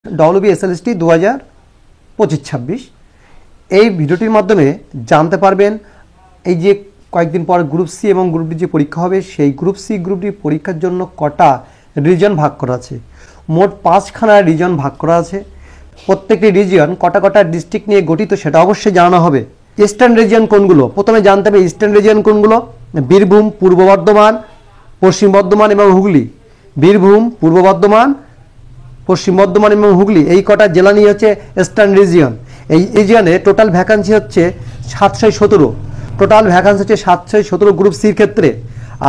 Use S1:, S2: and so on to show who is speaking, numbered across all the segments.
S1: WBSLST 2025-26। এই ভিডিওটির মাধ্যমে জানতে পারবেন এই যে কয়েকদিন পর গ্রুপ সি এবং গ্রুপ ডি যে পরীক্ষা হবে, সেই গ্রুপ সি গ্রুপ ডি পরীক্ষার জন্য কটা রিজন ভাগ করা আছে। মোট 5খানা রিজন ভাগ করা আছে। প্রত্যেকটি রিজিয়ন কটা কটা ডিস্ট্রিক্ট নিয়ে গঠিত সেটা অবশ্যই জানানো হবে। ইস্টার্ন রিজিয়ন কোনগুলো, প্রথমে জানতে হবে ইস্টার্ন রিজিয়ন কোনগুলো। বীরভূম, পূর্ব বর্ধমান, পশ্চিম বর্ধমান এবং হুগলি। বীরভূম, পূর্ব বর্ধমান, পশ্চিম বর্ধমান এবং হুগলি, এই কটা জেলা নিয়ে হচ্ছে ইস্টার্ন রিজিয়ন। এই রিজিয়নে টোটাল ভ্যাকান্সি হচ্ছে 717। টোটাল ভ্যাকান্সি হচ্ছে 717 গ্রুপ সির ক্ষেত্রে।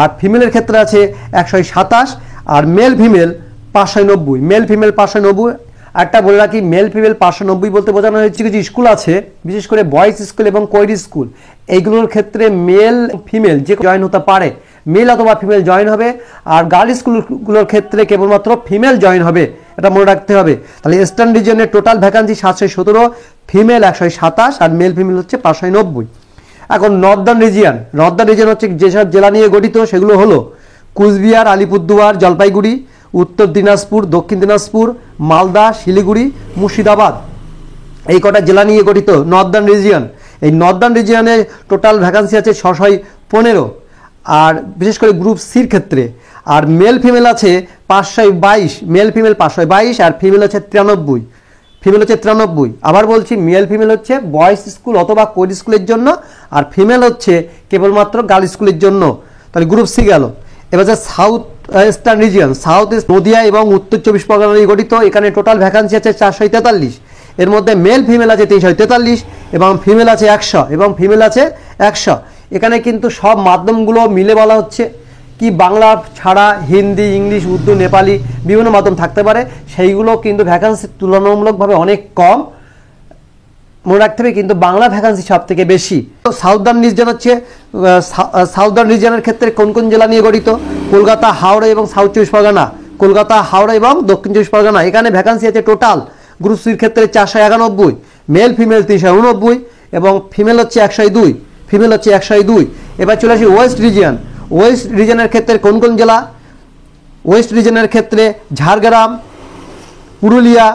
S1: আর ফিমেলের ক্ষেত্রে আছে 127, আর মেল ফিমেল 590। Male female 590। একটা বলে রাখি, মেল ফিমেল 590 বলতে বোঝানো হয়েছে কিছু স্কুল আছে, বিশেষ করে বয়েজ স্কুল এবং কোয়েড স্কুল, এইগুলোর ক্ষেত্রে মেল ফিমেল যে জয়েন হতে পারে, মেল অথবা ফিমেল জয়েন হবে। আর গার্ল স্কুলগুলোর ক্ষেত্রে কেবলমাত্র ফিমেল জয়েন হবে, এটা মনে রাখতে হবে। তাহলে ইস্টার্ন রিজিয়নের টোটাল ভ্যাকান্সি 717, ফিমেল 127 আর মেল ফিমেল হচ্ছে 590। এখন নর্দার্ন রিজিয়ন। নর্দার্ন রিজিয়ন হচ্ছে যেসব জেলা নিয়ে গঠিত সেগুলো হলো কুচবিহার, আলিপুরদুয়ার, জলপাইগুড়ি, উত্তর দিনাজপুর, দক্ষিণ দিনাজপুর, মালদা, শিলিগুড়ি, মুর্শিদাবাদ, এই কটা জেলা নিয়ে গঠিত নর্দার্ন রিজিয়ন। এই নর্দার্ন রিজিয়নে টোটাল ভ্যাকান্সি আছে 615, আর বিশেষ করে গ্রুপ সির ক্ষেত্রে। আর মেল ফিমেল আছে 522, মেল ফিমেল 522 আর ফিমেল হচ্ছে 93। ফিমেল হচ্ছে 93। আবার বলছি, মেল ফিমেল হচ্ছে বয়েজ স্কুল অথবা কোয়েড স্কুলের জন্য, আর ফিমেল হচ্ছে কেবলমাত্র গার্ল স্কুলের জন্য। তাহলে গ্রুপ সি গেল। এবার south eastern region. South east Nadia এবং উত্তর 24 পরগনা নিয়ে গঠিত। এখানে টোটাল ভ্যাকান্সি আছে 443। এর মধ্যে মেল ফিমেল আছে 343 এবং ফিমেল আছে 100 এবং ফিমেল আছে 100। এখানে কিন্তু সব মাধ্যমগুলো মিলে বলা হচ্ছে কি, বাংলা ছাড়া হিন্দি, ইংলিশ, উর্দু, নেপালি বিভিন্ন মাধ্যম থাকতে পারে, সেইগুলো কিন্তু ভ্যাকান্সি তুলনামূলকভাবে অনেক কম, মনে রাখতে হবে। কিন্তু বাংলা ভ্যাকান্সি সব থেকে বেশি। তো সাউদার্ন রিজিয়ন হচ্ছে, সাউদার্ন রিজিয়নের ক্ষেত্রে কোন কোন জেলা নিয়ে গঠিত? কলকাতা, হাওড়া এবং সাউথ 24 পরগনা। কলকাতা, হাওড়া এবং দক্ষিণ 24 পরগনা। এখানে ভ্যাকান্সি আছে টোটাল গ্রুপ সির ক্ষেত্রে 491, মেল ফিমেল 389 এবং ফিমেল হচ্ছে 102। ফিমেল হচ্ছে 102। এবার চলে আসি ওয়েস্ট রিজিয়ন। ওয়েস্ট রিজিয়নের ক্ষেত্রে কোন কোন জেলা? ওয়েস্ট রিজিয়নের ক্ষেত্রে ঝাড়গ্রাম, পুরুলিয়া,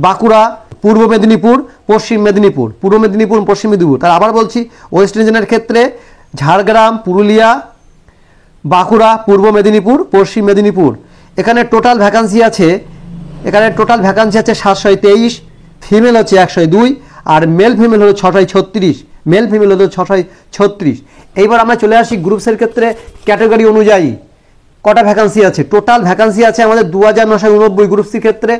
S1: বাঁকুড়া, পূর্ব মেদিনীপুর, পশ্চিম মেদিনীপুর। পূর্ব মেদিনীপুর, পশ্চিম মেদিনীপুর। তার আবার বলছি, ওয়েস্ট রিজিয়নের ক্ষেত্রে ঝাড়গ্রাম, পুরুলিয়া, বাঁকুড়া, পূর্ব মেদিনীপুর, পশ্চিম মেদিনীপুর। এখানে টোটাল ভ্যাকান্সি আছে 723। ফিমেল হচ্ছে 102 আর মেল ফিমেল হলো 636। মেল ফিমেল হলো 636। এইবার আমরা চলে আসি গ্রুপসের ক্ষেত্রে ক্যাটাগরি অনুযায়ী কটা ভ্যাকান্সি আছে। টোটাল ভ্যাকান্সি আছে আমাদের 2989 গ্রুপ সির ক্ষেত্রে।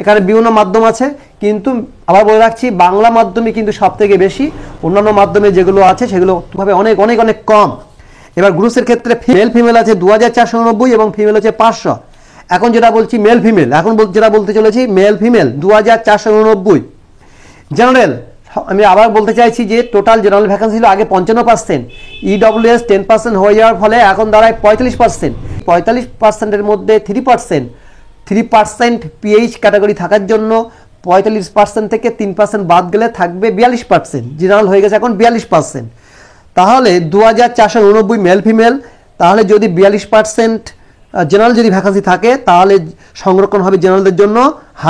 S1: এখানে বিভিন্ন মাধ্যম আছে, কিন্তু আবার বলে রাখছি, বাংলা মাধ্যমে কিন্তু সব থেকে বেশি, অন্যান্য মাধ্যমে যেগুলো আছে সেগুলো ভাবে অনেক অনেক অনেক কম। এবার গ্রুপসের ক্ষেত্রে মেল ফিমেল আছে 2490 এবং ফিমেল হচ্ছে 500। এখন যেটা বলছি মেল ফিমেল, এখন যেটা বলতে চলেছি মেল ফিমেল 2490। জেনারেল, আমি আবার বলতে চাইছি যে টোটাল জেনারেল ভ্যাকান্সি ছিল আগে 55%, EWS 10% হয়ে যাওয়ার ফলে এখন দাঁড়ায় 45%। 45%-এর মধ্যে 3% PH ক্যাটাগরি থাকার জন্য 45% থেকে 3% বাদ গেলে থাকবে 42%। জেনারেল হয়ে গেছে এখন 42%। তাহলে 2490 মেল ফিমেল, তাহলে যদি 42% জেনারেল যদি ভ্যাকান্সি থাকে তাহলে সংরক্ষণ হবে জেনারেলদের জন্য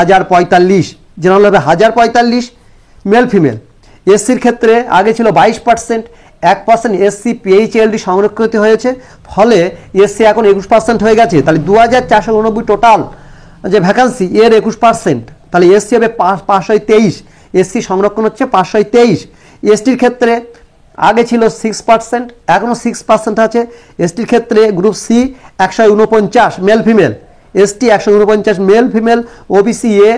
S1: 1045। জেনারেল হবে 1045 মেল ফিমেল। এসসির ক্ষেত্রে আগে ছিল 22%, 1% এসসি PHLD সংরক্ষিত হয়েছে, ফলে এসসি এখন 21% হয়ে গেছে। তাহলে 2490 টোটাল যে ভ্যাকান্সি এর 21%, তাহলে এসসি হবে 523। এসসি সংরক্ষণ হচ্ছে 523। এসটির ক্ষেত্রে আগে ছিল 6%, এখনও 6% আছে। এসটির ক্ষেত্রে group C 149 male female, ST 149 male female. OBC A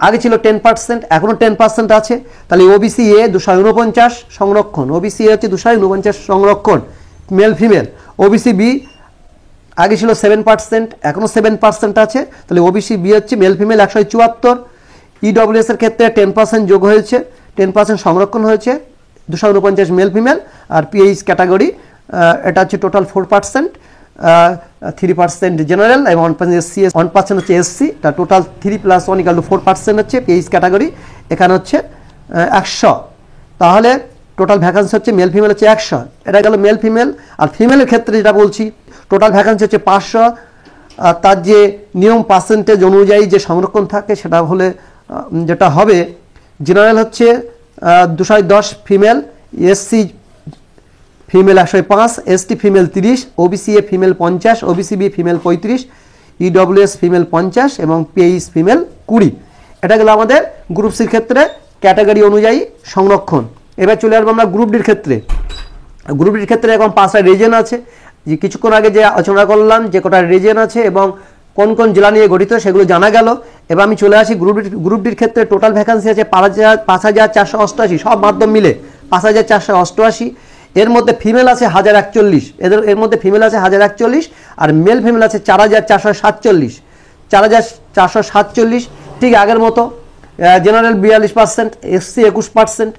S1: আগে ছিল 10%, এখনও 10% আছে। তাহলে ওবিসি এ 249 সংরক্ষণ, ওবিসি এ হচ্ছে 249 সংরক্ষণ মেল ফিমেল। ওবিসি বি আগে ছিল 7%, এখনও 7% আছে। তাহলে ওবিসি বি হচ্ছে মেল ফিমেল 174। EWS এর ক্ষেত্রে 10% যোগ হয়েছে, 10% সংরক্ষণ হয়েছে, 249 মেল ফিমেল। আর PH ক্যাটাগরি এটা হচ্ছে টোটাল 4%, 3% জেনারেল এবং 1% এসসি, 1% হচ্ছে এসসি। তা টোটাল 3 + 1 = 4% হচ্ছে PH ক্যাটাগরি। এখানে হচ্ছে 100। তাহলে টোটাল ভ্যাকান্সি হচ্ছে মেল ফিমেল হচ্ছে 100। এটা গেল মেল ফিমেল। আর ফিমেলের ক্ষেত্রে যেটা বলছি, টোটাল ভ্যাকান্সি হচ্ছে 500। তার যে নিয়ম পার্সেন্টেজ অনুযায়ী যে সংরক্ষণ থাকে সেটা হলে যেটা হবে জেনারেল হচ্ছে 210 female, SC female 105, ST female 30, OBC A female 50, OBC B female 35, EWS female 50 এবং পিএইচ ফিমেল 20। এটা গেল আমাদের গ্রুপ সির ক্ষেত্রে ক্যাটাগরি অনুযায়ী সংরক্ষণ। এবার চলে আসবো আমরা গ্রুপ ডির ক্ষেত্রে। গ্রুপ ডির ক্ষেত্রে এখন 5টা রিজন আছে, যে কিছুক্ষণ আগে যে আলোচনা করলাম যে কটা রিজন আছে এবং কোন কোন জেলা নিয়ে গঠিত সেগুলো জানা গেল। এবার আমি চলে আসি গ্রুপ ডির ক্ষেত্রে টোটাল ভ্যাকান্সি আছে 5488, সব মাধ্যম মিলে 5488। এর মধ্যে ফিমেল আছে 1041, এর মধ্যে ফিমেল আছে 1041 আর মেল ফিমেল আছে 4447, 4447। ঠিক আগের মতো general 42%, SC 21%,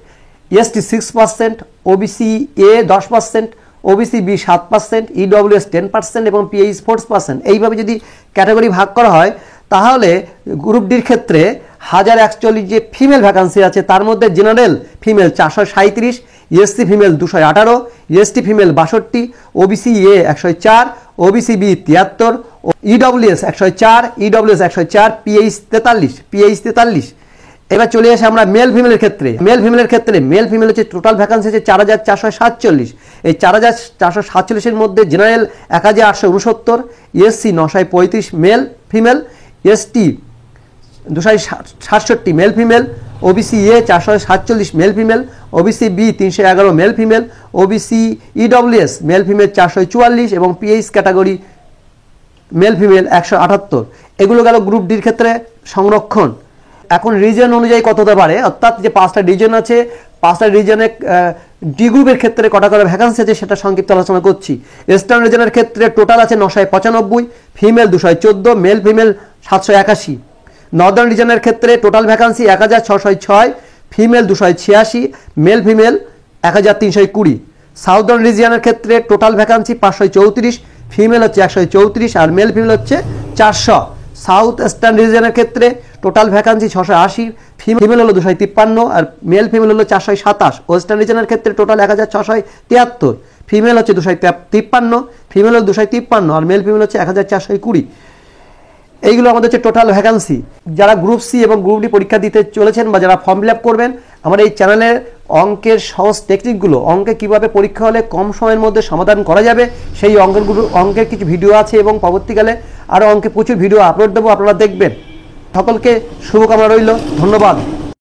S1: ST 6%, OBC A 10%, OBC B 7%, EWS 10% এবং পিএইচ 4%। এইভাবে যদি ক্যাটাগরি ভাগ করা হয় তাহলে গ্রুপ ডির ক্ষেত্রে 1041 যে ফিমেল ভ্যাকান্সি আছে তার মধ্যে general female 437, SC female 218, ST female 62, OBC A 104, OBC B 73, EWS 104, EWS 104, PH 43। এবার চলে আসে আমরা মেল ফিমেলের ক্ষেত্রে। মেল ফিমেল হচ্ছে টোটাল ভ্যাকান্সি হচ্ছে 4447। এই 4447 মধ্যে general 1869, SC 935 male female, ST 267 male female, OBC A 447 male female, OBC B 311 male female, OBC EWS male female 444 এবং পিএইচ ক্যাটাগরি মেল ফিমেল 178। এগুলো গেল গ্রুপ ডির ক্ষেত্রে সংরক্ষণ। এখন রিজন অনুযায়ী কত হতে পারে, অর্থাৎ যে 5টা রিজন আছে 5টা রিজনে ডি গ্রুপের ক্ষেত্রে কটা করে ভ্যাকান্সি আছে সেটা সংক্ষিপ্ত আলোচনা করছি। ইস্টার্ন রিজনের ক্ষেত্রে টোটাল আছে 995, ফিমেল 214, মেল ফিমেল 781। নর্দার্ন রিজনের ক্ষেত্রে total vacancy 1606, female 286, male female 1320। Southern রিজিয়নের ক্ষেত্রে টোটাল ভ্যাকান্সি 534, ফিমেল হচ্ছে 134 আর মেল ফিমেল হচ্ছে 400। সাউথ ইস্টার্ন রিজিয়নের ক্ষেত্রে টোটাল ভ্যাকান্সি 680, ফিমেল হলো 253 আর মেল ফিমেল হলো 427। ওয়েস্টার্ন রিজনের ক্ষেত্রে টোটাল 1673, ফিমেল হচ্ছে 253, ফিমেল হলো 253 আর মেল ফিমেল হচ্ছে 1420। এইগুলো আমাদের হচ্ছে টোটাল ভ্যাকান্সি। যারা গ্রুপ সি এবং গ্রুপ ডি পরীক্ষা দিতে চলেছেন বা যারা ফর্ম ফিল আপ করবেন, আমার এই চ্যানেলের অঙ্কের সহজ টেকনিকগুলো, অঙ্কে কিভাবে পরীক্ষা হলে কম সময়ের মধ্যে সমাধান করা যাবে সেই অঙ্কের কিছু ভিডিও আছে এবং পরবর্তীকালে আরও অঙ্কে প্রচুর ভিডিও আপলোড দেবো, আপনারা দেখবেন। সকলকে শুভকামনা রইল, ধন্যবাদ।